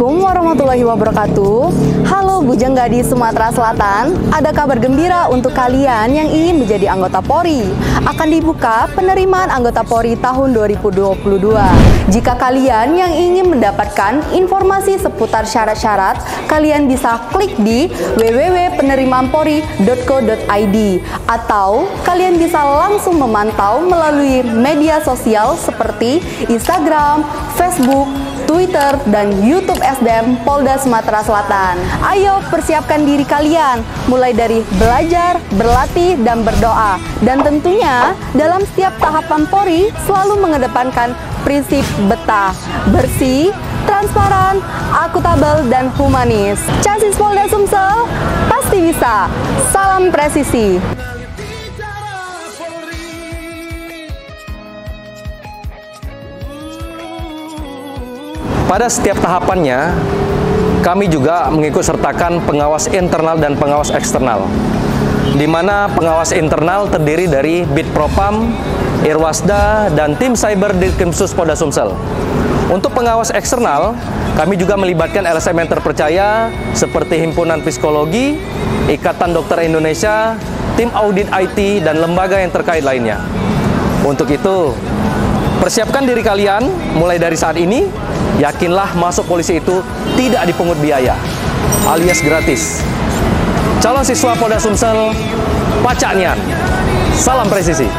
Assalamualaikum warahmatullahi wabarakatuh. Halo Bujang Gadis Sumatera Selatan, ada kabar gembira untuk kalian yang ingin menjadi anggota Polri. Akan dibuka penerimaan anggota Polri tahun 2022. Jika kalian yang ingin mendapatkan informasi seputar syarat-syarat, kalian bisa klik di www.penerimaanpolri.co.id atau kalian bisa langsung memantau melalui media sosial seperti Instagram, Facebook, Twitter, dan YouTube SDM Polda Sumatera Selatan. Ayo persiapkan diri kalian, mulai dari belajar, berlatih, dan berdoa. Dan tentunya, dalam setiap tahapan Polri selalu mengedepankan prinsip betah, bersih, transparan, akuntabel, dan humanis. Chassis Polda Sumsel, pasti bisa. Salam presisi. Pada setiap tahapannya, kami juga mengikut sertakan pengawas internal dan pengawas eksternal, di mana pengawas internal terdiri dari Bid Propam, Irwasda, dan tim Cyber Ditkrimsus Polda Sumsel. Untuk pengawas eksternal, kami juga melibatkan LSM yang terpercaya seperti Himpunan Psikologi, Ikatan Dokter Indonesia, tim audit IT, dan lembaga yang terkait lainnya. Untuk itu, persiapkan diri kalian mulai dari saat ini. Yakinlah masuk polisi itu tidak dipungut biaya, alias gratis. Calon siswa Polda Sumsel, Pacak Nian. Salam presisi.